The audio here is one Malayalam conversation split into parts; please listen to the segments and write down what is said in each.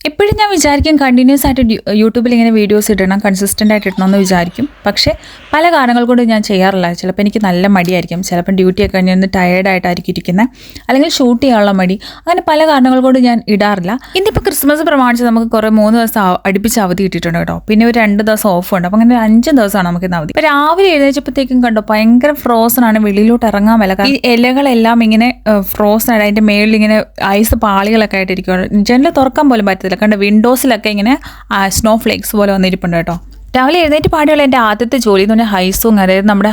എപ്പോഴും ഞാൻ വിചാരിക്കും കണ്ടിന്യൂസ് ആയിട്ട് യൂട്യൂബിൽ ഇങ്ങനെ വീഡിയോസ് ഇടണം, കൺസിസ്റ്റൻ്റ് ആയിട്ട് ഇടണമെന്ന് വിചാരിക്കും. പക്ഷേ പല കാരണങ്ങൾ കൊണ്ട് ഞാൻ ചെയ്യാറില്ല. ചിലപ്പോൾ എനിക്ക് നല്ല മടിയായിരിക്കും, ചിലപ്പോൾ ഡ്യൂട്ടിയൊക്കെ കഴിഞ്ഞ് ഒന്ന് ടയേർഡായിട്ടായിരിക്കും ഇരിക്കുന്നത്, അല്ലെങ്കിൽ ഷൂട്ട് ചെയ്യാനുള്ള മടി, അങ്ങനെ പല കാരണങ്ങൾ കൊണ്ട് ഞാൻ ഇടാറില്ല. ഇന്നിപ്പോൾ ക്രിസ്മസ് പ്രമാണിച്ച് നമുക്ക് കുറേ 3 ദിവസം അടുപ്പിച്ച് അവധി കിട്ടിയിട്ടുണ്ട് കേട്ടോ. പിന്നെ ഒരു 2 ദിവസം ഓഫ് ഉണ്ട്. അപ്പോൾ അങ്ങനെ 5 ദിവസമാണ് നമുക്ക് ഇന്ന് അവധി. ഇപ്പോൾ രാവിലെ എഴുന്നേച്ചപ്പോഴത്തേക്കും കണ്ടോ ഭയങ്കര ഫ്രോസൺ ആണ്, വെളിയിലോട്ട് ഇറങ്ങാൻ മേല. ഈ ഇലകളെല്ലാം ഇങ്ങനെ ഫ്രോസൺ ആയിട്ട് അതിൻ്റെ മേളിൽ ഇങ്ങനെ ഐസ് പാളികളൊക്കെ ആയിട്ടിരിക്കുകയാണ്. ജനൽ തുറക്കാൻ പോലും പറ്റത്തില്ല. കണ്ട് വിൻഡോസിലൊക്കെ ഇങ്ങനെ സ്നോ ഫ്ലേക്സ് പോലെ വന്നിരിപ്പുണ്ട് കേട്ടോ. രാവിലെ എഴുന്നേറ്റ് പാടിയുള്ള എൻ്റെ ആദ്യത്തെ ജോലി എന്ന് പറഞ്ഞാൽ ഹൈസോങ്, അതായത് നമ്മുടെ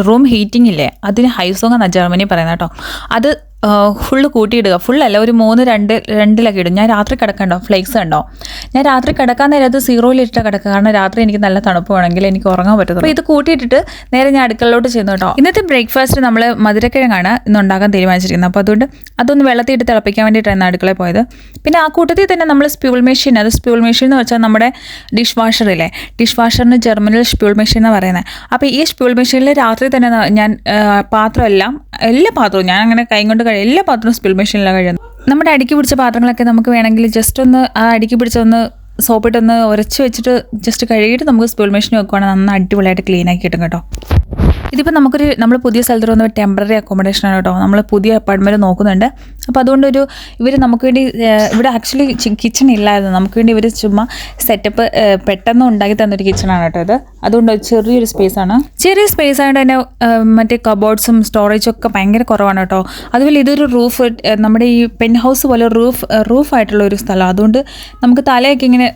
റൂം ഹീറ്റിംഗ് ഇല്ലേ, അതിന് ഹൈസോങ് എന്നാണ് ജർമ്മനി പറയുന്നത് കേട്ടോ. അത് ഫുള്ള് കൂട്ടിയിടുക. ഫുള്ളല്ല, ഒരു 3-2 ഇടും. ഞാൻ രാത്രി കിടക്കണ്ടോ ഫ്ലേക്സ് കണ്ടോ, ഞാൻ രാത്രി കിടക്കാൻ നേരം അത് 0-ലിട്ട് കിടക്കുക. കാരണം രാത്രി എനിക്ക് നല്ല തണുപ്പ് വേണമെങ്കിൽ എനിക്ക് ഉറങ്ങാൻ പറ്റത്തുള്ളൂ. അപ്പോൾ ഇത് കൂട്ടിയിട്ടിട്ട് നേരെ ഞാൻ അടുക്കളയിലോട്ട് ചെയ്യുന്നു കേട്ടോ. ഇന്നത്തെ ബ്രേക്ക്ഫാസ്റ്റ് നമ്മൾ മധുരക്കിഴങ്ങാണ് ഇന്ന് ഉണ്ടാക്കാൻ തീരുമാനിച്ചിരിക്കുന്നത്. അപ്പോൾ അതുകൊണ്ട് അതൊന്ന് വെള്ളത്തിയിട്ട് തിളപ്പിക്കാൻ വേണ്ടിയിട്ടാണ് അടുക്കളയിൽ പോയത്. പിന്നെ ആ കൂട്ടത്തിൽ തന്നെ നമ്മൾ സ്പ്യൂൾ മെഷീൻ, അത് സ്പ്യൂൾ മെഷീൻ എന്ന് വെച്ചാൽ നമ്മുടെ ഡിഷ് വാഷറില്ലേ, ഡിഷ് വാഷറിന് ജർമ്മനിൽ സ്പ്യൂൾ മെഷീൻ എന്നാണ് പറയുന്നത്. അപ്പോൾ ഈ സ്പ്യൂൾ മെഷീനിൽ രാത്രി തന്നെ ഞാൻ എല്ലാ പാത്രവും ഞാൻ അങ്ങനെ കൈ കൊണ്ട് എല്ലാ പാത്രവും സ്പിൽ മെഷീനിലാണ് കഴിയുന്നത്. നമ്മുടെ അടുക്കി പിടിച്ച പാത്രങ്ങളൊക്കെ നമുക്ക് വേണമെങ്കിൽ ജസ്റ്റ് ഒന്ന് ആ അടുക്കി പിടിച്ചൊന്ന് സോപ്പിട്ടൊന്ന് ഉരച്ച് വെച്ചിട്ട് ജസ്റ്റ് കഴുകിയിട്ട് നമുക്ക് സ്പിൽ മെഷീൻ വെക്കുവാണെങ്കിൽ നന്നായി അടിപൊളിയായിട്ട് ക്ലീൻ ആക്കി കിട്ടും കേട്ടോ. ഇതിപ്പോൾ നമ്മൾ പുതിയ സ്ഥലത്ത് വന്ന ടെമ്പററി അക്കോമഡേഷനാണ് കേട്ടോ. നമ്മൾ പുതിയ അപ്പാർട്ട്മെൻറ്റ് നോക്കുന്നുണ്ട്. അപ്പോൾ അതുകൊണ്ടൊരു ഇവർ നമുക്ക് വേണ്ടി ഇവിടെ ആക്ച്വലി കിച്ചൺ ഇല്ലായിരുന്നു, നമുക്ക് വേണ്ടി ഇവർ ചുമ്മാ സെറ്റപ്പ് പെട്ടെന്ന് ഉണ്ടാക്കി തന്നൊരു കിച്ചണാണ് കേട്ടോ ഇത്. അതുകൊണ്ട് ചെറിയൊരു സ്പേസാണ്. ചെറിയ സ്പേസ് ആയതുകൊണ്ട് തന്നെ മറ്റേ കബോർഡ്സും സ്റ്റോറേജും ഒക്കെ ഭയങ്കര കുറവാണ് കേട്ടോ. അതുപോലെ ഇതൊരു റൂഫ്, നമ്മുടെ ഈ പെൻ ഹൗസ് പോലെ റൂഫായിട്ടുള്ള ഒരു സ്ഥലം. അതുകൊണ്ട് നമുക്ക് തലയൊക്കെ ഇങ്ങനെ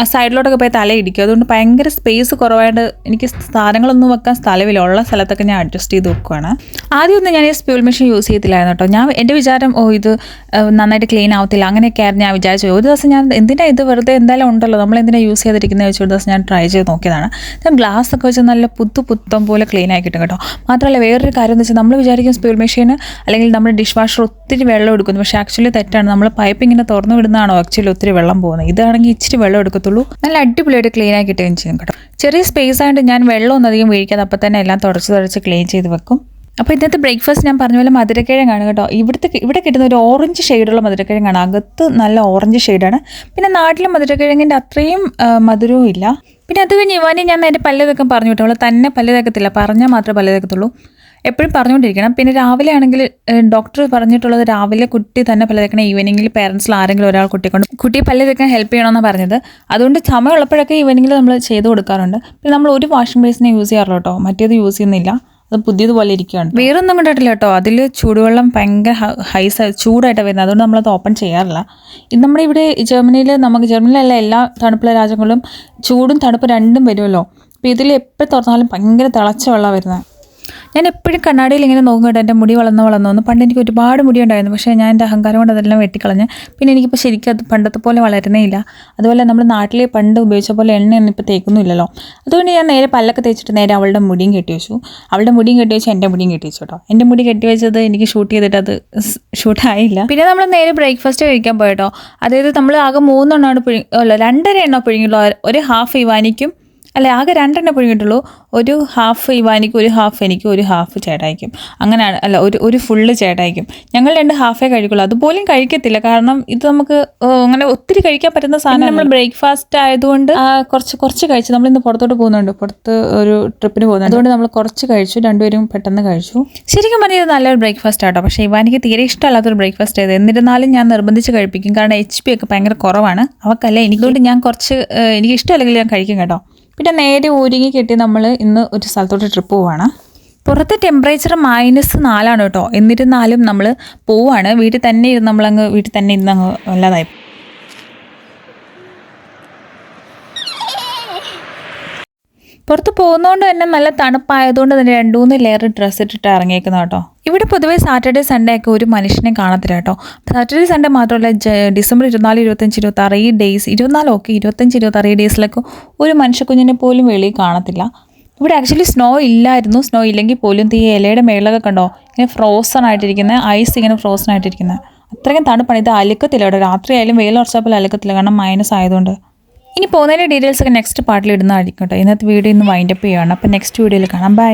ആ സൈഡിലോട്ടൊക്കെ പോയി തല ഇടിക്കും. അതുകൊണ്ട് ഭയങ്കര സ്പേസ് കുറവായിട്ട് എനിക്ക് സാധനങ്ങളൊന്നും വെക്കാൻ സ്ഥലമില്ല. ഉള്ള സ്ഥലത്തൊക്കെ ഞാൻ അഡ്ജസ്റ്റ് ചെയ്ത് വെക്കുവാണ്. ആദ്യമൊന്നും ഞാൻ ഈ സ്പ്യൂൾ മെഷീൻ യൂസ് ചെയ്യത്തില്ലായിരുന്നു കേട്ടോ. ഞാൻ എൻ്റെ വിചാരം ഇത് നന്നായിട്ട് ക്ലീൻ ആവത്തില്ല അങ്ങനെയൊക്കെ ആയിരുന്നു ഞാൻ വിചാരിച്ചു. ഒരു ദിവസം ഞാൻ എന്തിനാ ഇത് വെറുതെ എന്തായാലും ഉണ്ടല്ലോ, നമ്മൾ എന്തിനാ യൂസ് ചെയ്തിരിക്കുന്നത് വെച്ച് ഒരു ദിവസം ഞാൻ ട്രൈ ചെയ്ത് നോക്കിയതാണ്. ഞാൻ ഗ്ലാസ് ഒക്കെ വെച്ച് നല്ല പുത്തം പോലെ ക്ലീൻ ആക്കി കിട്ടും കേട്ടോ. മാത്രമല്ല വേറൊരു കാര്യം എന്ന് വെച്ചാൽ നമ്മൾ വിചാരിക്കും സ്പ്യൂൾ മെഷീൻ അല്ലെങ്കിൽ നമ്മുടെ ഡിഷ് വാഷർ ഒത്തിരി വെള്ളം എടുക്കുന്നു. പക്ഷേ ആക്ച്വലി തെറ്റാണ്. നമ്മൾ പൈപ്പ് ഇങ്ങനെ തുറന്നു വിടുന്നതാണോ ആക്ച്വലി ഒത്തിരി വെള്ളം പോകുന്നത്. ഇതാണെങ്കിൽ ഇച്ചിരി വെള്ളം എടുക്കത്തുള്ളൂ. നല്ല അടിപൊളിയായിട്ട് ക്ലീൻ ആക്കി കിട്ടുകയും ചെയ്യും കേട്ടോ. ചെറിയ സ്പേസ് ആയിട്ട് ഞാൻ വെള്ളമൊന്നും അധികം വീഴിക്കാതെ അപ്പം തന്നെ എല്ലാം തുടച്ച് ക്ലീൻ ചെയ്ത് വെക്കും. അപ്പോൾ ഇന്നത്തെ ബ്രേക്ക്ഫാസ്റ്റ് ഞാൻ പറഞ്ഞ പോലെ മധുരക്കിഴങ്ങാണ് കേട്ടോ. ഇവിടെ കിട്ടുന്ന ഒരു ഓറഞ്ച് ഷെയ്ഡുള്ള മധുരക്കിഴങ്ങാണ്. അകത്ത് നല്ല ഓറഞ്ച് ഷെയ്ഡാണ്. പിന്നെ നാട്ടിലെ മധുരക്കിഴങ്ങിൻ്റെ അത്രയും മധുരവും ഇല്ല. പിന്നെ അത് കഴിഞ്ഞ് ഇവാനി ഞാൻ നേരെ പല്ല് തേക്കാൻ പറഞ്ഞു വിട്ടു. അവൾ തന്നെ പല്ല് തേക്കത്തില്ല, പറഞ്ഞാൽ മാത്രമേ പല്ല് തേക്കത്തുള്ളൂ. എപ്പോഴും പറഞ്ഞുകൊണ്ടിരിക്കണം. പിന്നെ രാവിലെ ആണെങ്കിൽ ഡോക്ടർ പറഞ്ഞിട്ടുള്ളത് രാവിലെ കുട്ടി തന്നെ പല്ല് തേക്കണം, ഈവനിങ്ങിൽ പേരൻസിൽ ആരെങ്കിലും ഒരാൾ കുട്ടിയെ പല്ല് തേക്കാൻ ഹെൽപ്പ് ചെയ്യണമെന്നാണ് പറഞ്ഞത്. അതുകൊണ്ട് സമയമുള്ളപ്പോഴൊക്കെ ഈവനിങ്ങിൽ നമ്മൾ ചെയ്ത് കൊടുക്കാറുണ്ട്. പിന്നെ നമ്മൾ ഒരു വാഷിംഗ് ബേസിനെ യൂസ് ചെയ്യാറുള്ളൂ കേട്ടോ, മറ്റേത് യൂസ് ചെയ്യുന്നില്ല. അത് പുതിയതുപോലെ ഇരിക്കുകയാണ്. വേറൊന്നും കണ്ടിട്ടില്ല കേട്ടോ. അതിൽ ചൂടുവെള്ളം ഭയങ്കര ചൂടായിട്ടാണ് വരുന്നത്. അതുകൊണ്ട് നമ്മളത് ഓപ്പൺ ചെയ്യാറില്ല. ഇത് നമ്മുടെ ഇവിടെ ജർമ്മനിയിലല്ല എല്ലാ തണുപ്പുള്ള രാജ്യങ്ങളിലും ചൂടും തണുപ്പ് രണ്ടും വരുമല്ലോ. അപ്പോൾ ഇതിൽ എപ്പോൾ തുറന്നാലും ഭയങ്കര തിളച്ച വെള്ളമാണ് വരുന്നത്. ഞാൻ എപ്പോഴും കണ്ണാടിയിൽ ഇങ്ങനെ നോക്കിയിട്ട് എൻ്റെ മുടി വളർന്നു. പണ്ട് എനിക്ക് ഒരുപാട് മുടി ഉണ്ടായിരുന്നു. പക്ഷേ ഞാൻ എൻ്റെ അഹങ്കാരം കൊണ്ട് അതെല്ലാം വെട്ടിക്കളഞ്ഞ്. പിന്നെ എനിക്കിപ്പോൾ ശരിക്കും അത് പണ്ടത്തെ പോലെ വളരുന്നേ ഇല്ല. അതുപോലെ നമ്മൾ നാട്ടിൽ പണ്ട് ഉപയോഗിച്ച പോലെ എണ്ണയൊന്നും ഇപ്പോൾ തേക്കുന്നില്ലല്ലോ. അതുകൊണ്ട് ഞാൻ നേരെ പല്ലൊക്കെ തേച്ചിട്ട് നേരെ അവളുടെ മുടിയും കെട്ടി വെച്ചു. എൻ്റെ മുടിയും കെട്ടി വെച്ചു കേട്ടോ. എൻ്റെ മുടി കെട്ടി വെച്ചത് എനിക്ക് ഷൂട്ട് ചെയ്തിട്ട് അത് ഷൂട്ടായില്ല. പിന്നെ നമ്മൾ നേരെ ബ്രേക്ക്ഫാസ്റ്റ് കഴിക്കാൻ പോയിട്ടോ. അതായത് നമ്മൾ ആകെ 3 എണ്ണമാണ് 2.5 എണ്ണ പുഴുങ്ങിയുള്ളൂ. ഒരു ഹാഫ് ഇവാനിക്കും, അല്ല ആകെ 2 എണ്ണ പുഴുങ്ങിയിട്ടുള്ളൂ. ഒരു ഹാഫ് ഇവാനിക്കും, ഒരു ഹാഫ് എനിക്കും, ഒരു ഹാഫ് ചേട്ടായിക്കും. അങ്ങനെയാണ്, അല്ല ഒരു ഫുള്ള് ചേട്ടായിക്കും. ഞങ്ങൾ 2 ഹാഫേ കഴിക്കുള്ളൂ. അതുപോലും കഴിക്കത്തില്ല. കാരണം ഇത് നമുക്ക് അങ്ങനെ ഒത്തിരി കഴിക്കാൻ പറ്റുന്ന സാധനം. നമ്മൾ ബ്രേക്ക്ഫാസ്റ്റ് ആയതുകൊണ്ട് കുറച്ച് കഴിച്ചു. നമ്മളിന്ന് പുറത്തോട്ട് പോകുന്നുണ്ട്, പുറത്ത് ഒരു ട്രിപ്പിന് പോകുന്നുണ്ട്. അതുകൊണ്ട് നമ്മൾ കുറച്ച് കഴിച്ചു, രണ്ടുപേരും പെട്ടെന്ന് കഴിച്ചു. ശരിക്കും പറഞ്ഞാൽ ഇത് നല്ലൊരു ബ്രേക്ക്ഫാസ്റ്റ് ആട്ടോ. പക്ഷേ ഇവാനിക്ക് തീരെ ഇഷ്ടമല്ലാത്തൊരു ബ്രേക്ക്ഫാസ്റ്റ് ആയത്. എന്നിരുന്നാലും ഞാൻ നിർബന്ധിച്ച് കഴിപ്പിക്കും. കാരണം HP ഒക്കെ ഭയങ്കര കുറവാണ് അവക്കല്ലേ. എനിക്കുകൊണ്ട് ഞാൻ എനിക്ക് ഇഷ്ടമല്ലെങ്കിൽ ഞാൻ കഴിക്കും കേട്ടോ. പിന്നെ നേരെ ഒരുങ്ങി കെട്ടി നമ്മൾ ഇന്ന് ഒരു സ്ഥലത്തോട്ട് ട്രിപ്പ് പോവാണ്. പുറത്തെ ടെമ്പറേച്ചർ -4 കേട്ടോ. എന്നിരുന്നാലും നമ്മൾ പോവാണ്. വീട്ടിൽ തന്നെ ഇരുന്ന് വല്ലതായി. പുറത്ത് പോകുന്നതുകൊണ്ട് തന്നെ നല്ല തണുപ്പായതുകൊണ്ട് തന്നെ 2-3 ലെയർ ഡ്രസ്സ് ഇട്ടിട്ട് ഇറങ്ങിയേക്കുന്നത് കേട്ടോ. ഇവിടെ പൊതുവേ സാറ്റർഡേ സൺഡേ ഒക്കെ ഒരു മനുഷ്യനെ കാണത്തില്ല കേട്ടോ. സാറ്റർഡേ സൺഡേ മാത്രമല്ല, ഡിസംബർ 24, 25, 26 ഈ ഡേയ്സ്, 24 ഓക്കെ, 25, 26 ഈ ഡേയ്സിലൊക്കെ ഒരു മനുഷ്യക്കുഞ്ഞിനെ പോലും വെളിയിൽ കാണത്തില്ല. ഇവിടെ ആക്ച്വലി സ്നോ ഇല്ലായിരുന്നു. സ്നോ ഇല്ലെങ്കിൽ പോലും ഈ ഇലയുടെ മേളിലൊക്കെ കണ്ടോ ഇങ്ങനെ ഫ്രോസൺ ആയിട്ടിരിക്കുന്നത്, ഐസ് ഇങ്ങനെ ഫ്രോസൺ ആയിട്ടിരിക്കുന്നത്. അത്രയ്ക്കും തണുപ്പാണ്. ഇത് അലുക്കത്തില്ല കേട്ടോ. രാത്രി ആയാലും വെയിൽ ഉറച്ചപ്പോൾ അലുക്കത്തില്ല, കാരണം മൈനസ് ആയതുകൊണ്ട്. ഇനി പോകുന്നതിൻ്റെ ഡീറ്റെയിൽസ് ഒക്കെ നെക്സ്റ്റ് പാർട്ടിൽ ഇടുന്നതായിരിക്കും കേട്ടോ. ഇന്നത്തെ വീഡിയോ ഇന്ന് വൈൻഡപ്പ് ചെയ്യുകയാണ്. അപ്പോൾ നെക്സ്റ്റ് വീഡിയോയിൽ കാണാം. ബൈ.